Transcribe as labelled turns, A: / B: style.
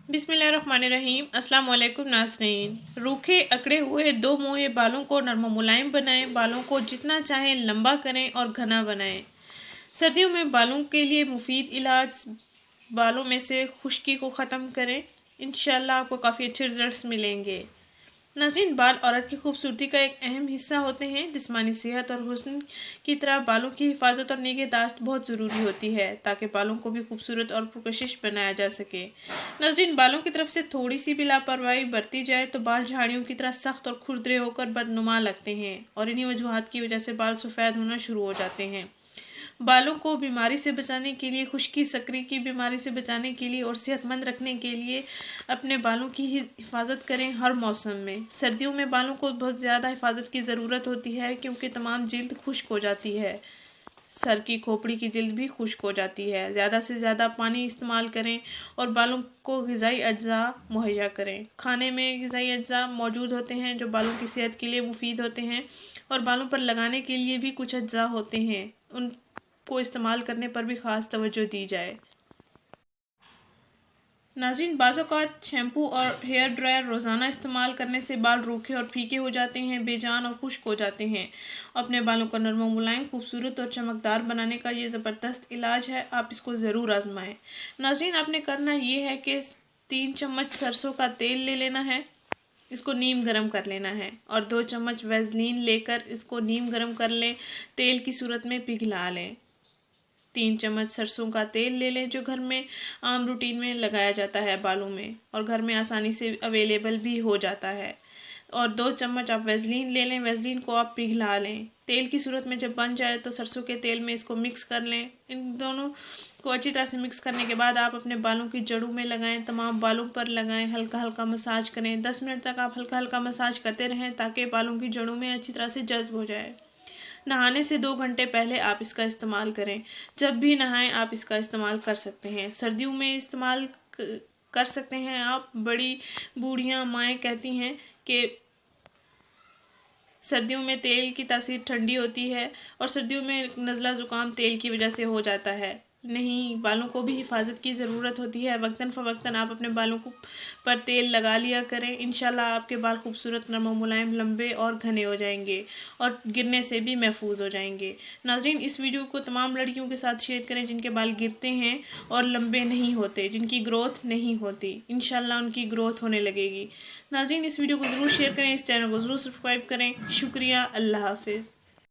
A: बिस्मिल्लाहिर्रहमानिर्रहीम। अस्सलाम वालेकुम नाज़रीन। रूखे अकड़े हुए दो मुँहे बालों को नरम मुलायम बनाएं। बालों को जितना चाहें लंबा करें और घना बनाएं। सर्दियों में बालों के लिए मुफीद इलाज बालों में से खुश्की को ख़त्म करें। इंशाल्लाह आपको काफ़ी अच्छे रिजल्ट्स मिलेंगे। नाज़रीन, बाल औरत की खूबसूरती का एक अहम हिस्सा होते हैं। जिस्मानी सेहत और हुस्न की तरह बालों की हिफाजत और निगहदाश्त बहुत ज़रूरी होती है ताकि बालों को भी खूबसूरत और पुरकशिश बनाया जा सके। नाज़रीन, बालों की तरफ से थोड़ी सी भी लापरवाही बरती जाए तो बाल झाड़ियों की तरह सख्त और खुरदरे होकर बदनुमा लगते हैं और इन्हीं वजूहात की वजह से बाल सफ़ेद होना शुरू हो जाते हैं। बालों को बीमारी से बचाने के लिए, खुश्की सक्री की बीमारी से बचाने के लिए और सेहतमंद रखने के लिए अपने बालों की हिफाजत करें हर मौसम में। सर्दियों में बालों को बहुत ज़्यादा हिफाजत की ज़रूरत होती है क्योंकि तमाम जिल्द खुश्क हो जाती है। सर की खोपड़ी की जिल्द भी खुश्क हो जाती है। ज़्यादा से ज़्यादा पानी इस्तेमाल करें और बालों को ग़िज़ाई अज्जा मुहैया करें। खाने में ग़िज़ाई अज्जा मौजूद होते हैं जो बालों की सेहत के लिए मुफीद होते हैं और बालों पर लगाने के लिए भी कुछ अज्जा होते हैं, उनको इस्तेमाल करने पर भी ख़ास तवज्जो दी जाए। नाज़रीन, बाज़ औक़ात शैम्पू और हेयर ड्रायर रोज़ाना इस्तेमाल करने से बाल रूखे और फीके हो जाते हैं, बेजान और खुश्क हो जाते हैं। अपने बालों को नरम मुलायम, खूबसूरत और चमकदार बनाने का ये ज़बरदस्त इलाज है, आप इसको ज़रूर आजमाएं। नाज़रीन, आपने करना ये है कि 3 चम्मच सरसों का तेल ले लेना है, इसको नीम गरम कर लेना है और 2 चम्मच वैसलीन लेकर इसको नीम गरम कर लें, तेल की सूरत में पिघला लें। 3 चम्मच सरसों का तेल ले लें जो घर में आम रूटीन में लगाया जाता है बालों में और घर में आसानी से अवेलेबल भी हो जाता है। और 2 चम्मच आप वैसलीन ले लें, वैसलीन को आप पिघला लें। तेल की सूरत में जब बन जाए तो सरसों के तेल में इसको मिक्स कर लें। इन दोनों को अच्छी तरह से मिक्स करने के बाद आप अपने बालों की जड़ों में लगाएं, तमाम बालों पर लगाएं, हल्का हल्का मसाज करें। 10 मिनट तक आप हल्का हल्का मसाज करते रहें ताकि बालों की जड़ों में अच्छी तरह से जज्ब हो जाए। नहाने से 2 घंटे पहले आप इसका इस्तेमाल करें। जब भी नहाएं आप इसका इस्तेमाल कर सकते हैं। सर्दियों में इस्तेमाल कर सकते हैं आप। बड़ी बूढ़ियाँ माएँ कहती हैं कि सर्दियों में तेल की तासीर ठंडी होती है और सर्दियों में नज़ला ज़ुकाम तेल की वजह से हो जाता है। नहीं, बालों को भी हिफाजत की ज़रूरत होती है। वक्तन फ़वक्तन आप अपने बालों को पर तेल लगा लिया करें। इंशाल्लाह आपके बाल खूबसूरत, नरम मुलायम, लंबे और घने हो जाएंगे और गिरने से भी महफूज हो जाएंगे। नाज़रीन, इस वीडियो को तमाम लड़कियों के साथ शेयर करें जिनके बाल गिरते हैं और लंबे नहीं होते, जिनकी ग्रोथ नहीं होती। इंशाल्लाह उनकी ग्रोथ होने लगेगी। नाज़रीन, इस वीडियो को ज़रूर शेयर करें, इस चैनल को ज़रूर सब्सक्राइब करें। शुक्रिया। अल्लाह हाफ़िज़।